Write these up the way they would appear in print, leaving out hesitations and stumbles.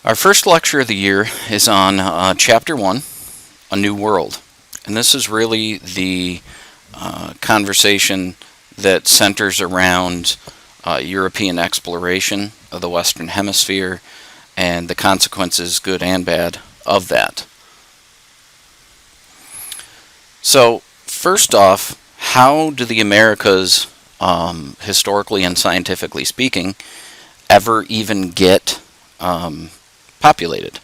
Our first lecture of the year is on Chapter 1, A New World. And this is really the conversation that centers around European exploration of the Western Hemisphere and the consequences, good and bad, of that. So, first off, how do the Americas, historically and scientifically speaking, ever even get populated?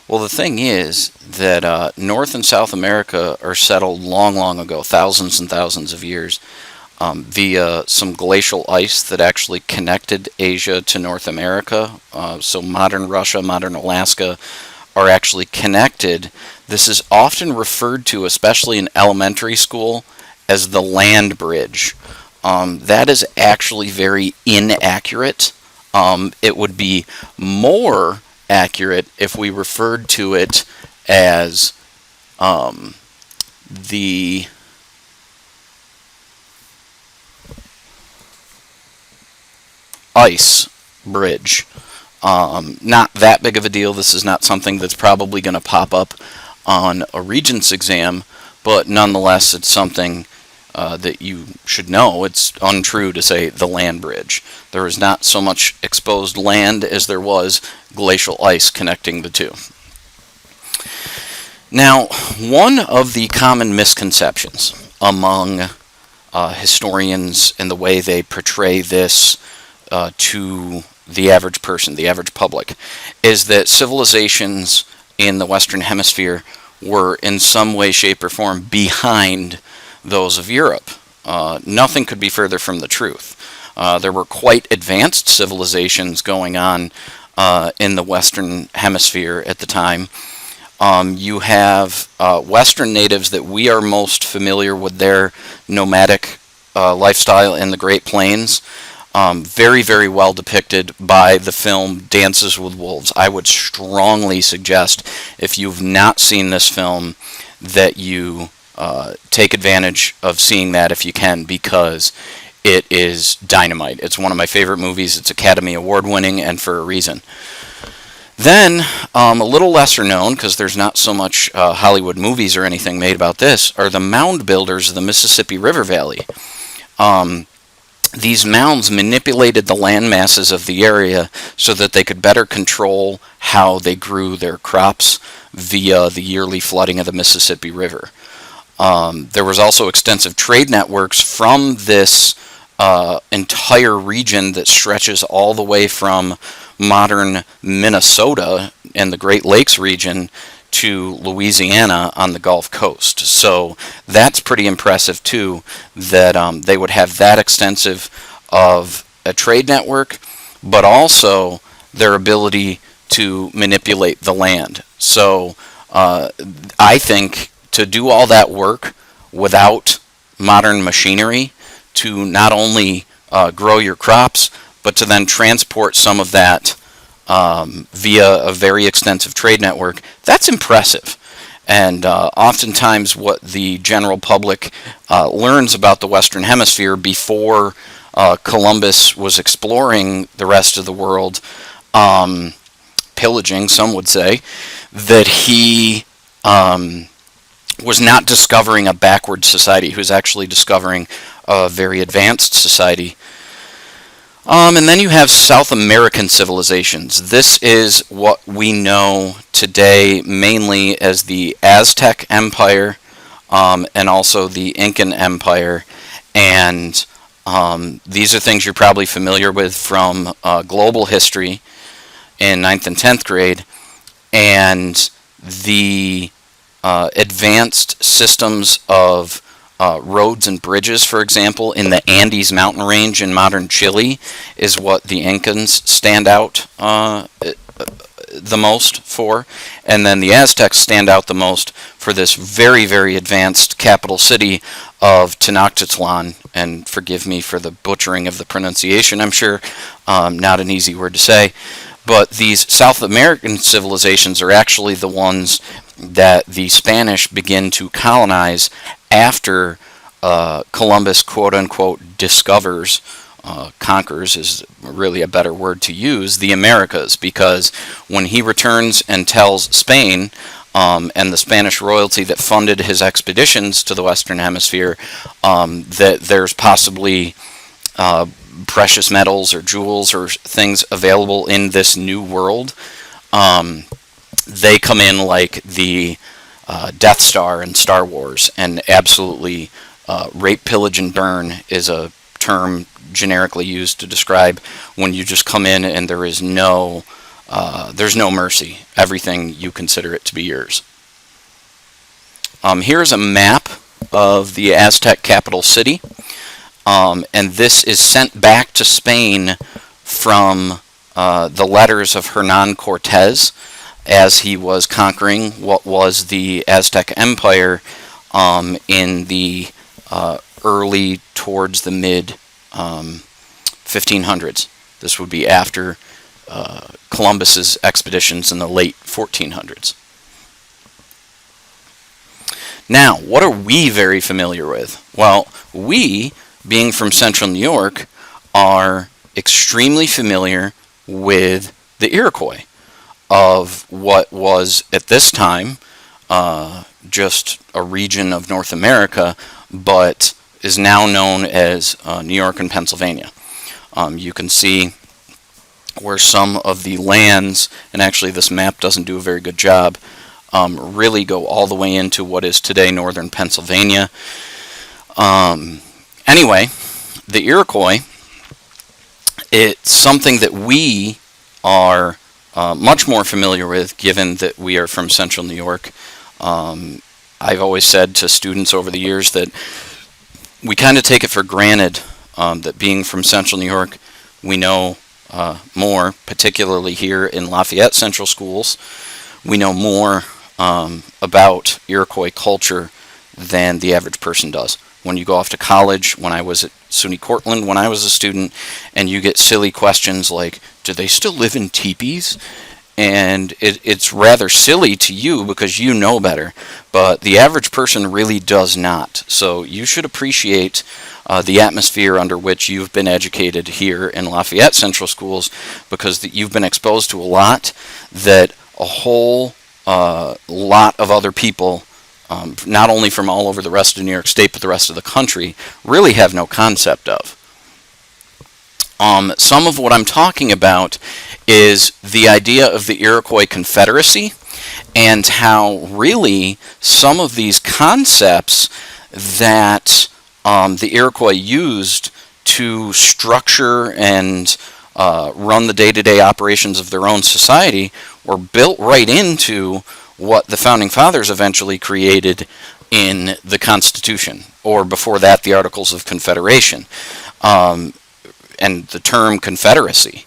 Well, the thing is that North and South America are settled long ago, thousands and thousands of years, via some glacial ice that actually connected Asia to North America. So modern Russia, modern Alaska are actually connected. This is often referred to, especially in elementary school, as the land bridge. That is actually very inaccurate. It would be more accurate if we referred to it as the ice bridge. Not that big of a deal. This is not something that's probably going to pop up on a Regents exam, but nonetheless it's something that you should know. It's untrue to say the land bridge. There is not so much exposed land as there was glacial ice connecting the two. Now, one of the common misconceptions among historians in the way they portray this to the average person, the average public, is that civilizations in the Western Hemisphere were in some way, shape, or form behind those of Europe. Nothing could be further from the truth. There were quite advanced civilizations going on in the Western Hemisphere at the time. You have Western natives that we are most familiar with their nomadic lifestyle in the Great Plains. Very, very well depicted by the film Dances with Wolves. I would strongly suggest, if you've not seen this film, that you take advantage of seeing that if you can, because it is dynamite. It's one of my favorite movies. It's Academy Award winning, and for a reason. Then, a little lesser known, because there's not so much Hollywood movies or anything made about this, are the mound builders of the Mississippi River Valley. These mounds manipulated the land masses of the area so that they could better control how they grew their crops via the yearly flooding of the Mississippi River. There was also extensive trade networks from this entire region that stretches all the way from modern Minnesota and the Great Lakes region to Louisiana on the Gulf Coast. So that's pretty impressive too, that they would have that extensive of a trade network, but also their ability to manipulate the land. So I think to do all that work without modern machinery to not only grow your crops, but to then transport some of that via a very extensive trade network, that's impressive. And oftentimes what the general public learns about the Western Hemisphere before Columbus was exploring the rest of the world, pillaging, some would say, that he was not discovering a backward society. He was actually discovering a very advanced society. And then you have South American civilizations. This is what we know today mainly as the Aztec Empire and also the Incan Empire. And these are things you're probably familiar with from global history in 9th and 10th grade. And the advanced systems of roads and bridges, for example, in the Andes mountain range in modern Chile is what the Incans stand out the most for. And then the Aztecs stand out the most for this very, very advanced capital city of Tenochtitlan. And forgive me for the butchering of the pronunciation, I'm sure. Not an easy word to say. But these South American civilizations are actually the ones that the Spanish begin to colonize after Columbus, quote-unquote, discovers conquers is really a better word to use, the Americas, because when he returns and tells Spain and the Spanish royalty that funded his expeditions to the Western Hemisphere that there's possibly precious metals or jewels or things available in this new world, they come in like the Death Star in Star Wars and absolutely rape, pillage, and burn is a term generically used to describe when you just come in and there's no mercy. Everything you consider it to be yours. Here's a map of the Aztec capital city, and this is sent back to Spain from the letters of Hernan Cortez as he was conquering what was the Aztec Empire in the early towards the mid 1500s. This would be after Columbus's expeditions in the late 1400s. Now, what are we very familiar with? Well, we, being from central New York, are extremely familiar with the Iroquois of what was at this time just a region of North America, but is now known as New York and Pennsylvania. You can see where some of the lands, and actually this map doesn't do a very good job, really go all the way into what is today northern Pennsylvania. Anyway, the Iroquois, it's something that we are much more familiar with, given that we are from central New York. I've always said to students over the years that we kind of take it for granted that being from central New York, we know more, particularly here in Lafayette Central Schools. We know more about Iroquois culture than the average person does. When you go off to college, when I was at SUNY Cortland, when I was a student, and you get silly questions like, do they still live in teepees? And it's rather silly to you because you know better, but the average person really does not. So you should appreciate the atmosphere under which you've been educated here in Lafayette Central Schools, because you've been exposed to a lot that a whole lot of other people, not only from all over the rest of New York State, but the rest of the country, really have no concept of. Some of what I'm talking about is the idea of the Iroquois confederacy and how really some of these concepts that the Iroquois used to structure and run the day-to-day operations of their own society were built right into what the Founding Fathers eventually created in the Constitution, or before that, the Articles of Confederation, and the term confederacy.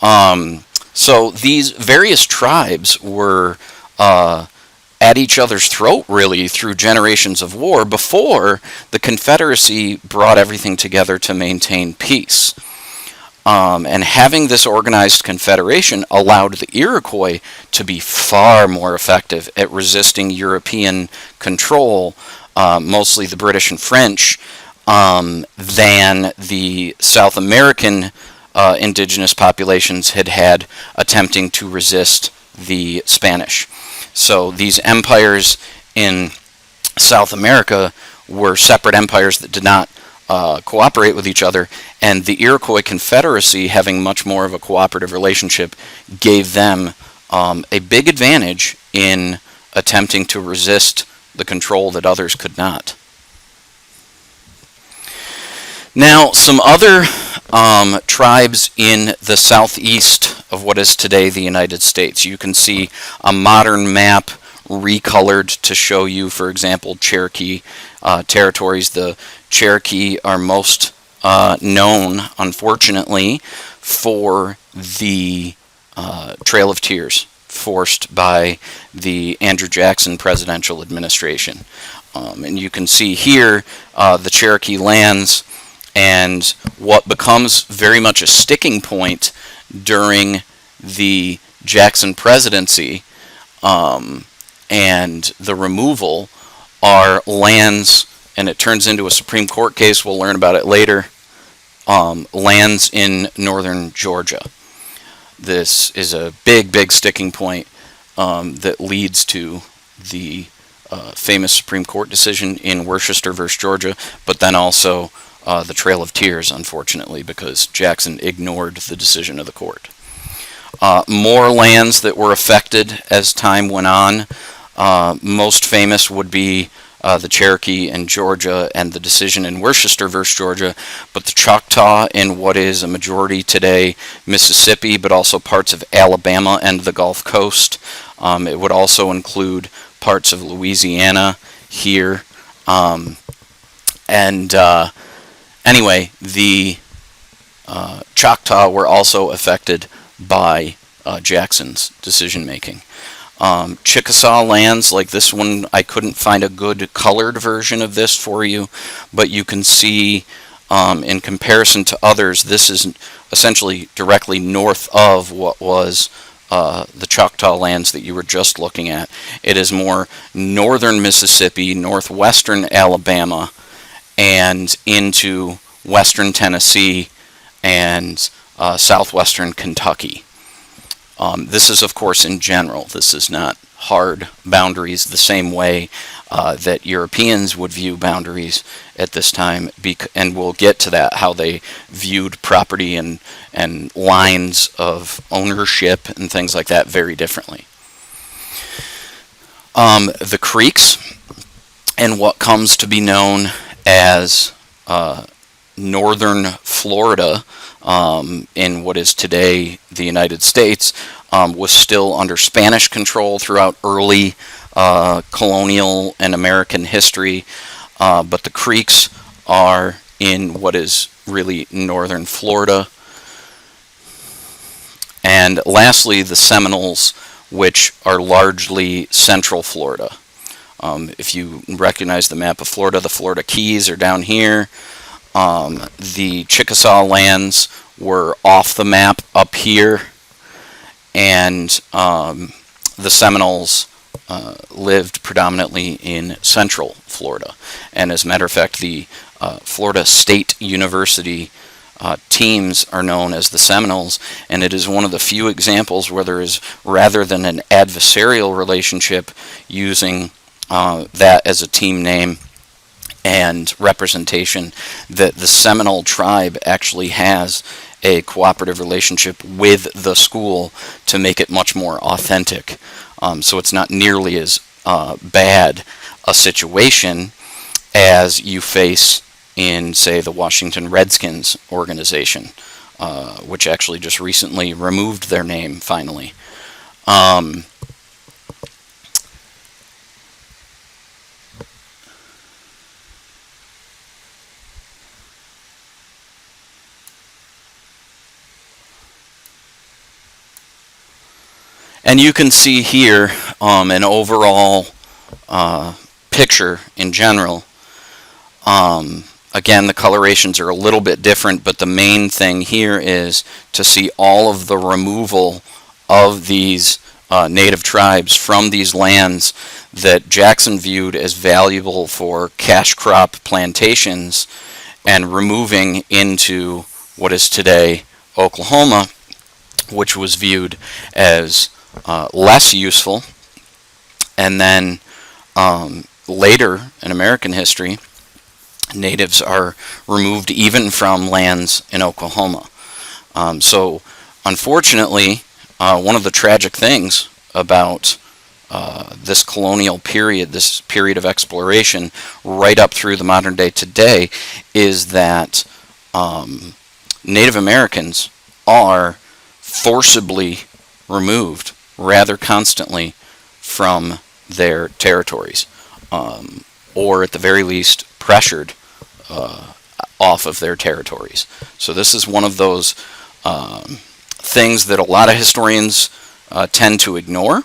So these various tribes were at each other's throat, really, through generations of war before the Confederacy brought everything together to maintain peace. And having this organized confederation allowed the Iroquois to be far more effective at resisting European control, mostly the British and French, than the South American indigenous populations had attempting to resist the Spanish. So these empires in South America were separate empires that did not cooperate with each other, and the Iroquois Confederacy, having much more of a cooperative relationship, gave them a big advantage in attempting to resist the control that others could not. Now, some other tribes in the southeast of what is today the United States. You can see a modern map recolored to show you, for example, Cherokee territories. The Cherokee are most known, unfortunately, for the Trail of Tears forced by the Andrew Jackson presidential administration. And you can see here the Cherokee lands and what becomes very much a sticking point during the Jackson presidency and the removal are lands, and it turns into a Supreme Court case, we'll learn about it later, lands in northern Georgia. This is a big sticking point that leads to the famous Supreme Court decision in Worcester versus Georgia, but then also the Trail of Tears, unfortunately, because Jackson ignored the decision of the court. More lands that were affected as time went on. Most famous would be the Cherokee in Georgia and the decision in Worcester versus Georgia, but the Choctaw in what is a majority today Mississippi, but also parts of Alabama and the Gulf Coast. It would also include parts of Louisiana here. Anyway, the Choctaw were also affected by Jackson's decision making. Chickasaw lands, like this one, I couldn't find a good colored version of this for you, but you can see in comparison to others, this is essentially directly north of what was the Choctaw lands that you were just looking at. It is more northern Mississippi, northwestern Alabama, and into western Tennessee and southwestern Kentucky. This is, of course, in general. This is not hard boundaries the same way that Europeans would view boundaries at this time, and we'll get to that, how they viewed property and lines of ownership and things like that very differently. The Creeks and what comes to be known as northern Florida in what is today the United States was still under Spanish control throughout early colonial and American history, but the Creeks are in what is really northern Florida. And lastly, the Seminoles, which are largely central Florida. If you recognize the map of Florida, the Florida Keys are down here. The Chickasaw lands were off the map up here, and the Seminoles lived predominantly in central Florida. And as a matter of fact, the Florida State University teams are known as the Seminoles, and it is one of the few examples where there is, rather than an adversarial relationship, using that as a team name and representation, that the Seminole tribe actually has a cooperative relationship with the school to make it much more authentic. So it's not nearly as bad a situation as you face in, say, the Washington Redskins organization, which actually just recently removed their name finally. And you can see here an overall picture in general. Again, the colorations are a little bit different, but the main thing here is to see all of the removal of these native tribes from these lands that Jackson viewed as valuable for cash crop plantations, and removing into what is today Oklahoma, which was viewed as less useful. And then later in American history, natives are removed even from lands in Oklahoma. So unfortunately, one of the tragic things about this colonial period, this period of exploration, right up through the modern day today, is that Native Americans are forcibly removed rather constantly from their territories, or at the very least pressured off of their territories. So this is one of those things that a lot of historians tend to ignore.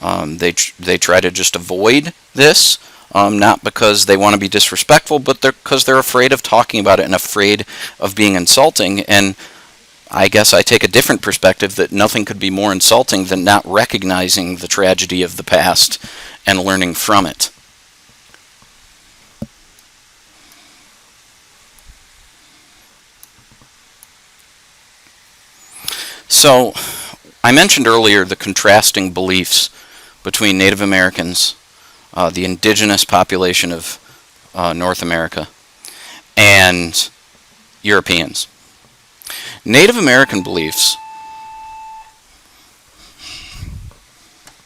They try to just avoid this, not because they want to be disrespectful, but because they're afraid of talking about it and afraid of being insulting. And I guess I take a different perspective, that nothing could be more insulting than not recognizing the tragedy of the past and learning from it. So, I mentioned earlier the contrasting beliefs between Native Americans, the indigenous population of North America, and Europeans. Native American beliefs